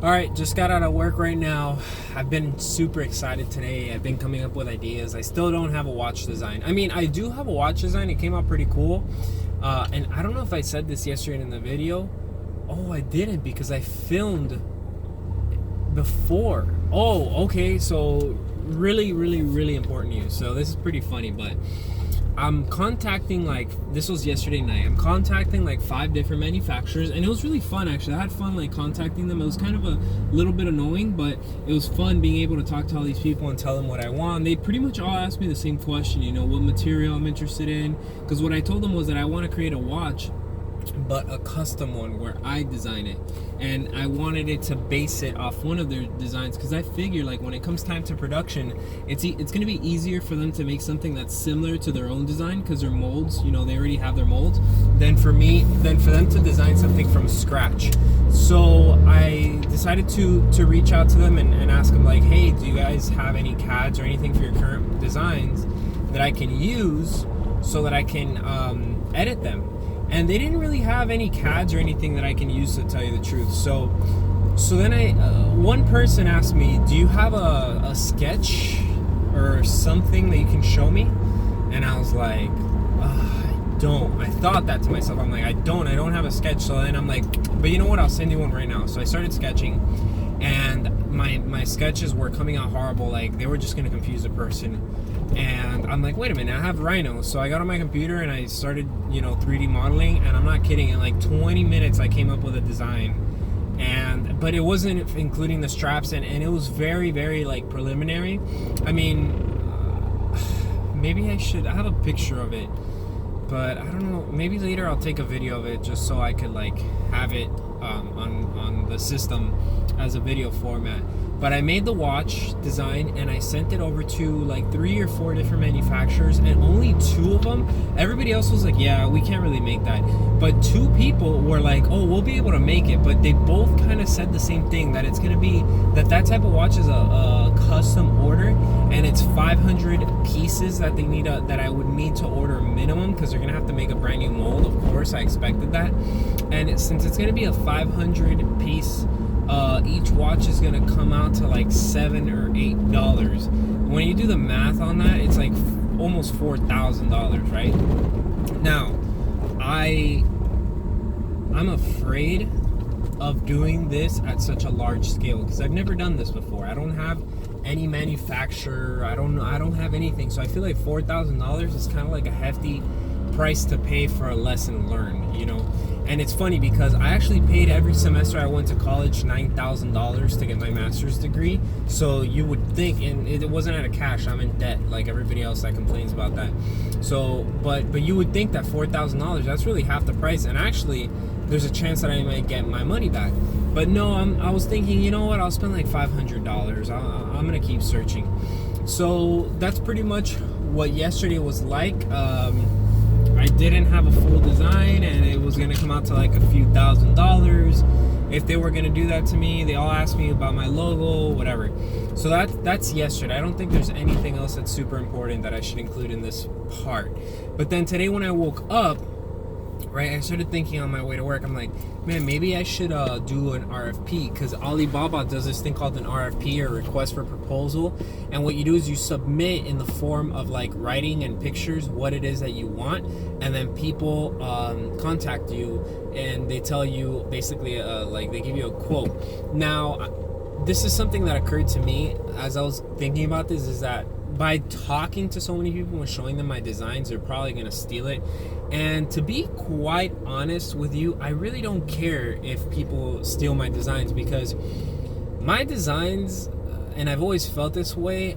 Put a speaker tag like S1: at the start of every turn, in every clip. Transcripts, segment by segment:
S1: All right, just got out of work right now. I've been super excited today. I've been coming up with ideas. I still don't have a watch design. I mean, I do have a watch design. It came out pretty cool. And I don't know if I said this yesterday in the video. Oh, I didn't because I filmed before. Oh, okay. So really important news. So this is pretty funny, but I'm contacting, like, this was yesterday night. I'm contacting like 5 different manufacturers, and it was really fun actually. I had fun like contacting them. It was kind of a little bit annoying, but it was fun being able to talk to all these people and tell them what I want. They pretty much all asked me the same question, what material I'm interested in, because what I told them was that I want to create a watch, but a custom one where I design it, and I wanted it to base it off one of their designs, because I figure like when it comes time to production, it's going to be easier for them to make something that's similar to their own design, because their molds, they already have their molds, than for them to design something from scratch. So I decided to reach out to them and ask them, like, hey, do you guys have any CADs or anything for your current designs that I can use so that I can edit them? And they didn't really have any CADs or anything that I can use, to tell you the truth. So then one person asked me, do you have a sketch or something that you can show me? And I was like, I don't. I thought that to myself. I'm like, I don't have a sketch. So then I'm like, but you know what? I'll send you one right now. So I started sketching, and my sketches were coming out horrible. Like, they were just going to confuse the person. And I'm like, wait a minute, I have Rhino. So I got on my computer and I started, 3D modeling, and I'm not kidding, in like 20 minutes I came up with a design. But it wasn't including the straps, and it was very, very like preliminary. I mean, maybe I have a picture of it, but I don't know, maybe later I'll take a video of it just so I could like have it on the system as a video format. But I made the watch design and I sent it over to like 3 or 4 different manufacturers, and only 2 of them, everybody else was like, yeah, we can't really make that. But 2 people were like, oh, we'll be able to make it. But they both kind of said the same thing, that it's going to be, that type of watch is a custom order, and it's 500 pieces that they need, that I would need to order minimum, because they're going to have to make a brand new mold. Of course, I expected that. And since it's going to be a 500 piece, each watch is gonna come out to like $7 or $8. When you do the math on that, it's like almost $4,000, right? Now, I'm afraid of doing this at such a large scale, because I've never done this before. I don't have any manufacturer. I don't have anything. So I feel like $4,000 is kind of like a hefty price to pay for a lesson learned, And it's funny because I actually paid every semester I went to college $9,000 to get my master's degree. So you would think, and it wasn't out of cash, I'm in debt like everybody else that complains about that. So but you would think that $4,000, that's really half the price, and actually there's a chance that I might get my money back. But no, I was thinking, you know what, I'll spend like $500. I'm gonna keep searching. So that's pretty much what yesterday was like. I didn't have a full design, and it was gonna come out to like a few $1,000s if they were gonna do that to me. They all asked me about my logo, whatever. So that's yesterday. I don't think there's anything else that's super important that I should include in this part. But then today when I woke up, right, I started thinking on my way to work, I'm like, man, maybe I should do an RFP, because Alibaba does this thing called an RFP, or request for proposal. And what you do is you submit in the form of like writing and pictures what it is that you want, and then people contact you and they tell you basically like they give you a quote. Now, this is something that occurred to me as I was thinking about this, is that by talking to so many people and showing them my designs, they're probably going to steal it. And to be quite honest with you, I really don't care if people steal my designs, because my designs, and I've always felt this way,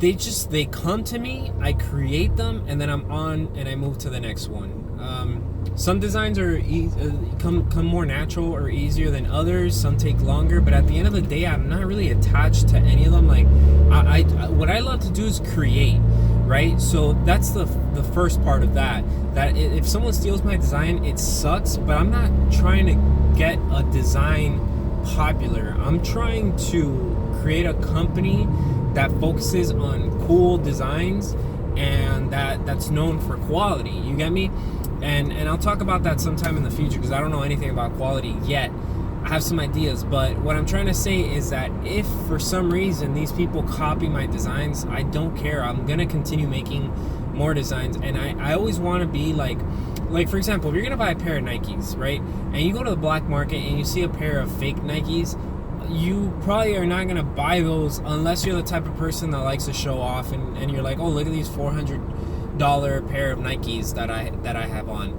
S1: they come to me, I create them, and then I'm on and I move to the next one. Some designs are come more natural or easier than others. Some take longer, but at the end of the day, I'm not really attached to any of them. Like, what I love to do is create, right? So that's the first part of that. That if someone steals my design, it sucks, but I'm not trying to get a design popular. I'm trying to create a company that focuses on cool designs and that's known for quality. You get me? And I'll talk about that sometime in the future, because I don't know anything about quality yet. I have some ideas, but what I'm trying to say is that if for some reason these people copy my designs, I don't care. I'm gonna continue making more designs, and I always want to be like for example, if you're gonna buy a pair of Nikes, right, and you go to the black market and you see a pair of fake Nikes, you probably are not gonna buy those unless you're the type of person that likes to show off, and you're like, oh, look at these $400 pair of Nikes that I have on.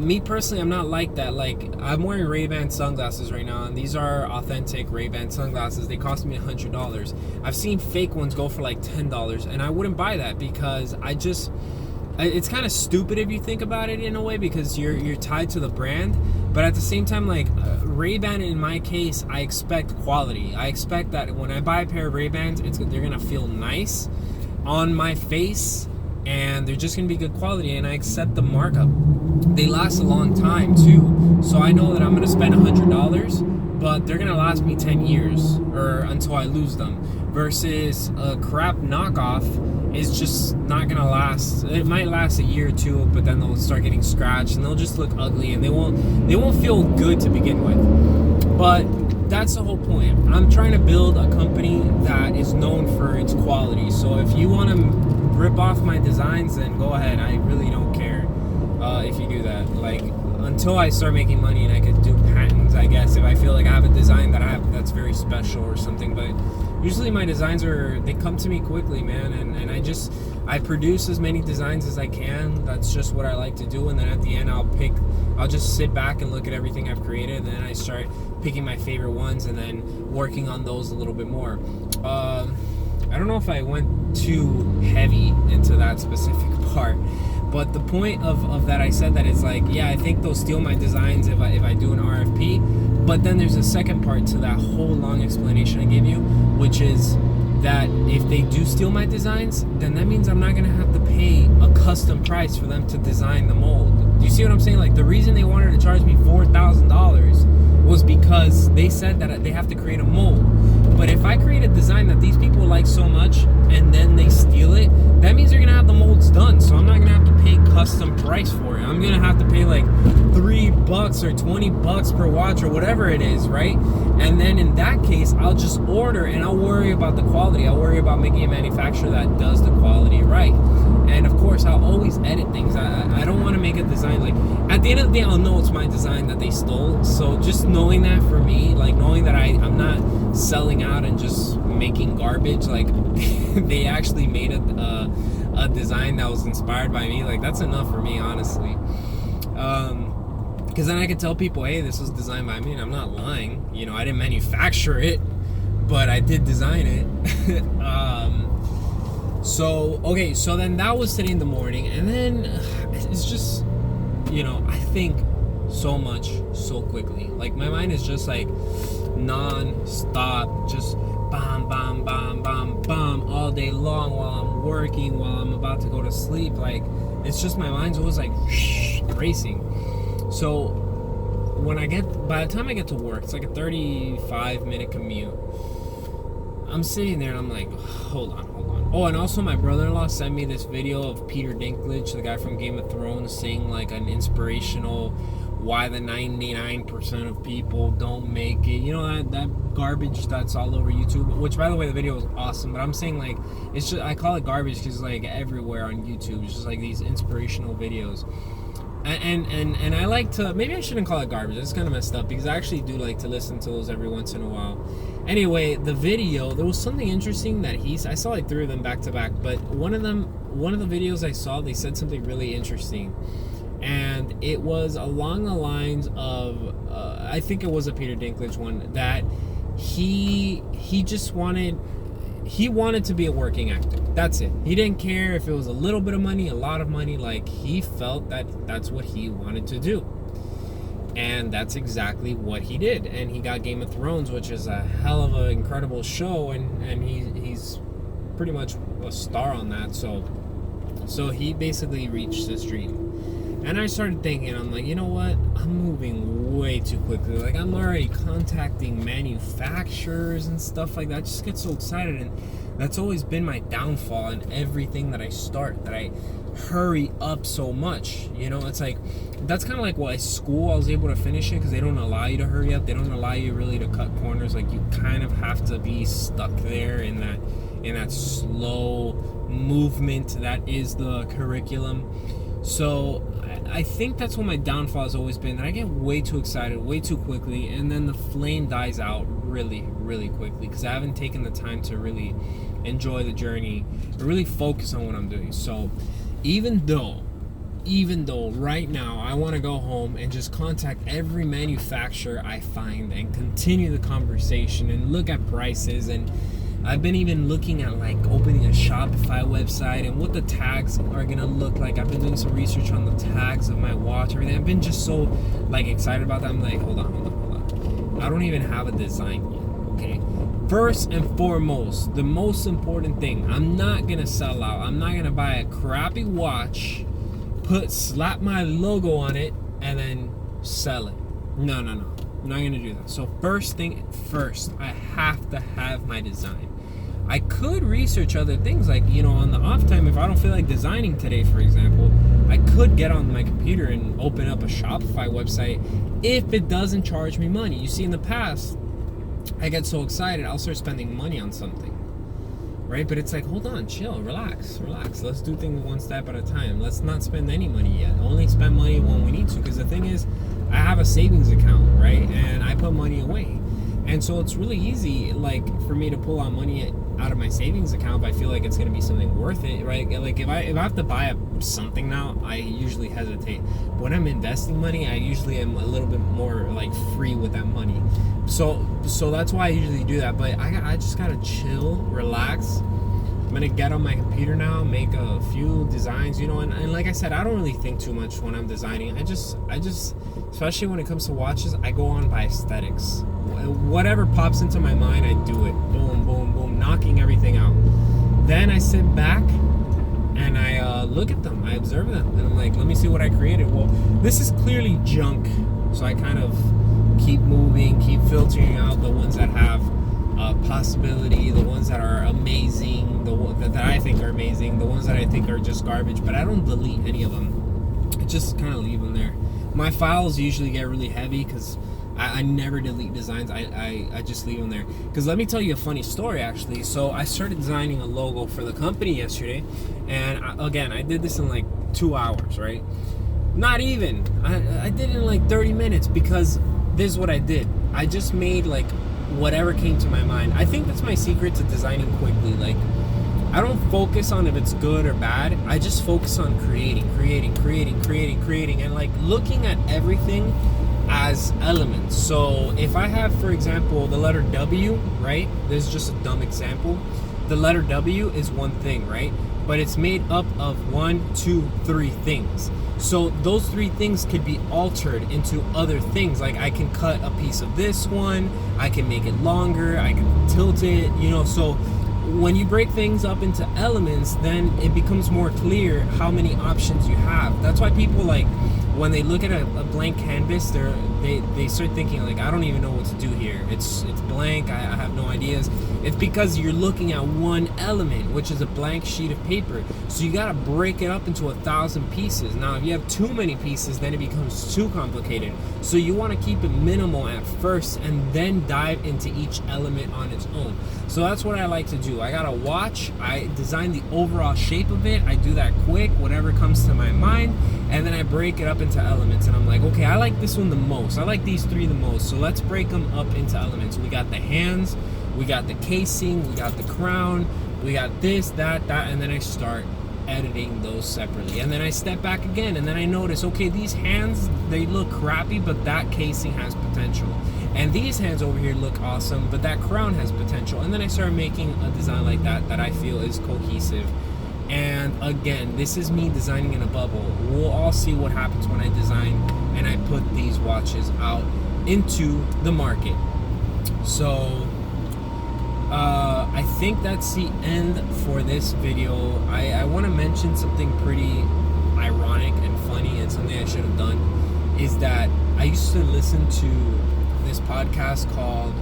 S1: Me personally, I'm not like that. Like, I'm wearing Ray-Ban sunglasses right now, and these are authentic Ray-Ban sunglasses. They cost me $100. I've seen fake ones go for like $10, and I wouldn't buy that because it's kind of stupid if you think about it in a way, because you're tied to the brand. But at the same time, like, Ray-Ban, in my case, I expect quality. I expect that when I buy a pair of Ray-Bans, they're gonna feel nice on my face, and they're just gonna be good quality, and I accept the markup. They last a long time too, so I know that I'm gonna spend $100, but they're gonna last me 10 years or until I lose them. Versus a crap knockoff is just not gonna last. It might last a year or two, but then they'll start getting scratched and they'll just look ugly, and they won't feel good to begin with. But that's the whole point. I'm trying to build a company that is known for its quality. So if you want to rip off my designs, then go ahead. I really don't care if you do that. Like, until I start making money and I could do patents, I guess, if I feel like I have a design that's very special or something. But usually my designs they come to me quickly, man, and I produce as many designs as I can. That's just what I like to do, and then at the end I'll just sit back and look at everything I've created, and then I start picking my favorite ones and then working on those a little bit more. I don't know if I went too heavy into that specific part, but the point of that, I said that it's like, yeah, I think they'll steal my designs if I do an RFP. But then there's a second part to that whole long explanation I gave you, which is that if they do steal my designs, then that means I'm not gonna have to pay a custom price for them to design the mold. Do you see what I'm saying? Like, the reason they wanted to charge me $4,000 was because they said that they have to create a mold. But if I create a design that these people like so much and then they steal it, that means they're gonna have the molds done. So I'm not gonna have to pay custom price for it. I'm gonna have to pay like $3 or $20 per watch or whatever it is, right? And then in that case, I'll just order and I'll worry about the quality. I'll worry about making a manufacturer that does the quality right. And of course, I'll always edit things. I don't want to make a design, like, at the end of the day, I'll know it's my design that they stole. So just knowing that, for me, like, knowing that I'm not selling out and just making garbage, like, they actually made a design that was inspired by me, like, that's enough for me, honestly. Because then I can tell people, hey, this was designed by me, and I'm not lying. You know, I didn't manufacture it, but I did design it. So then that was today in the morning, and then it's just, you know, I think so much so quickly. Like, my mind is just like non-stop, just bam, bam, bam, bam, bam, all day long while I'm working, while I'm about to go to sleep. Like, it's just, my mind's always like racing. So by the time I get to work, it's like a 35-minute commute. I'm sitting there and I'm like, hold on. Oh, and also my brother-in-law sent me this video of Peter Dinklage, the guy from Game of Thrones, saying like an inspirational why the 99% of people don't make it. You know, that garbage that's all over YouTube, which, by the way, the video was awesome. But I'm saying, like, it's just, I call it garbage because, like, everywhere on YouTube, it's just like these inspirational videos. And I like to, maybe I shouldn't call it garbage. It's kind of messed up because I actually do like to listen to those every once in a while. Anyway, the video, there was something interesting that I saw like 3 of them back to back, but one of the videos I saw, they said something really interesting. And it was along the lines of, I think it was a Peter Dinklage one, that he wanted to be a working actor. That's it. He didn't care if it was a little bit of money, a lot of money. Like, he felt that that's what he wanted to do. And that's exactly what he did. And he got Game of Thrones, which is a hell of an incredible show. And he's pretty much a star on that. So he basically reached his dream. And I started thinking, I'm like, you know what? I'm moving way too quickly. Like, I'm already contacting manufacturers and stuff like that. I just get so excited, and that's always been my downfall in everything that I start, that I hurry up so much. You know, it's like, that's kind of like why school I was able to finish it, because they don't allow you to hurry up. They don't allow you really to cut corners. Like, you kind of have to be stuck there in that slow movement that is the curriculum. So I think that's what my downfall has always been, that I get way too excited way too quickly, and then the flame dies out really, really quickly, because I haven't taken the time to really enjoy the journey or really focus on what I'm doing. So even though right now I want to go home and just contact every manufacturer I find and continue the conversation and look at prices, and I've been even looking at like opening a Shopify website and what the tags are gonna look like. I've been doing some research on the tags of my watch, everything. I've been just so like excited about that. I'm like, hold on. I don't even have a design yet, okay? First and foremost, the most important thing, I'm not gonna sell out. I'm not gonna buy a crappy watch, slap my logo on it, and then sell it. No. I'm not gonna do that. So first thing first, I have to have my design. I could research other things, like, you know, on the off time, if I don't feel like designing today, for example, I could get on my computer and open up a Shopify website if it doesn't charge me money. You see, in the past, I get so excited, I'll start spending money on something, right? But it's like, hold on, chill, relax. Let's do things one step at a time. Let's not spend any money yet. Only spend money when we need to, because the thing is, I have a savings account, right? And I put money away. And so it's really easy, like, for me to pull out money out of my savings account if I feel like it's going to be something worth it, right? Like, if I have to buy something now, I usually hesitate. When I'm investing money, I usually am a little bit more, like, free with that money. So that's why I usually do that. But I just got to chill, relax. I'm going to get on my computer now, make a few designs, you know, and like I said, I don't really think too much when I'm designing. I just, especially when it comes to watches, I go on by aesthetics. Whatever pops into my mind, I do it. Boom, boom, boom, knocking everything out. Then I sit back and I look at them, I observe them, and I'm like, let me see what I created. Well, this is clearly junk, so I kind of keep moving, keep filtering out the ones that have possibility, the ones that are amazing, the ones that I think are amazing, the ones that I think are just garbage, but I don't delete any of them. I just kind of leave them there. My files usually get really heavy because I never delete designs. I just leave them there. Because let me tell you a funny story, actually. So I started designing a logo for the company yesterday, and I did this in like 2 hours, right? Not even. I did it in like 30 minutes, because this is what I did. I just made like whatever came to my mind. I think that's my secret to designing quickly. Like, I don't focus on if it's good or bad. I just focus on creating, and like looking at everything as elements. So if I have, for example, the letter W, right? This is just a dumb example. The letter W is one thing, right? But it's made up of 1, 2, 3 things. So those 3 things could be altered into other things. Like, I can cut a piece of this one, I can make it longer, I can tilt it, you know. So when you break things up into elements, then it becomes more clear how many options you have. That's why people, like, when they look at a blank canvas, they start thinking, like, I don't even know what to do here. It's blank, I have no ideas. It's because you're looking at one element, which is a blank sheet of paper. So you gotta break it up into 1,000 pieces. Now, if you have too many pieces, then it becomes too complicated. So you wanna keep it minimal at first and then dive into each element on its own. So that's what I like to do. I got a watch, I design the overall shape of it, I do that quick, whatever comes to my mind, and then I break it up into elements, and I'm like, okay, I like this one the most, I like these 3 the most, so let's break them up into elements. We got the hands, we got the casing, we got the crown, we got this, that, and then I start editing those separately. And then I step back again, and then I notice, okay, these hands, they look crappy, but that casing has potential. And these hands over here look awesome, but that crown has potential. And then I start making a design like that I feel is cohesive. And again, this is me designing in a bubble. We'll all see what happens when I design and I put these watches out into the market. So I think that's the end for this video. I want to mention something pretty ironic and funny, and something I should have done is that I used to listen to this podcast called,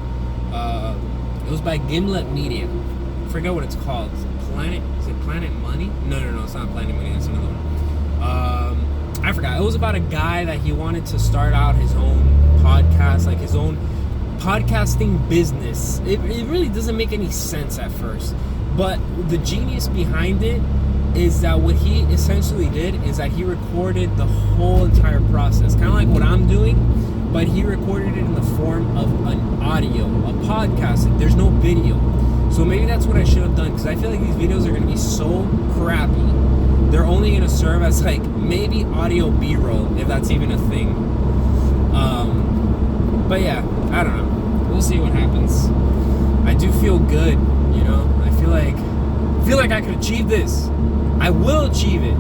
S1: it was by Gimlet Media. I forget what it's called. Is it Planet Money? No, it's not Planet Money. That's another one. I forgot. It was about a guy that he wanted to start out his own podcast, like his own podcasting business. It really doesn't make any sense at first. But the genius behind it is that what he essentially did is that he recorded the whole entire process. Kind of like what I'm doing, but he recorded it in the form of an audio, a podcast. There's no video. So maybe that's what I should have done, because I feel like these videos are going to be so crappy. They're only going to serve as like maybe audio B-roll, if that's even a thing. But yeah, I don't know. We'll see what happens. I do feel good, you know. I feel like I could achieve this. I will achieve it.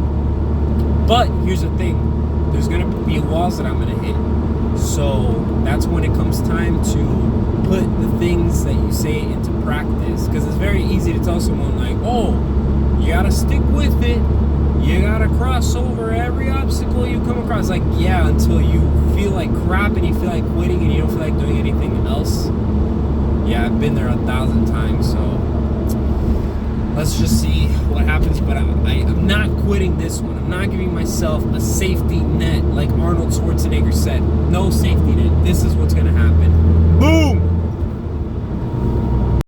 S1: But here's the thing. There's going to be walls that I'm going to hit. So that's when it comes time to put the things that you say into practice. Because it's very easy to tell someone like, oh, you got to stick with it. You got to cross over every obstacle you come across. Like, yeah, until you feel like crap and you feel like quitting and you don't feel like doing anything else. Yeah, I've been there 1,000 times, so let's just see what happens. But I'm not quitting this one. I'm not giving myself a safety net like Arnold Schwarzenegger said. No safety net. This is what's going to happen.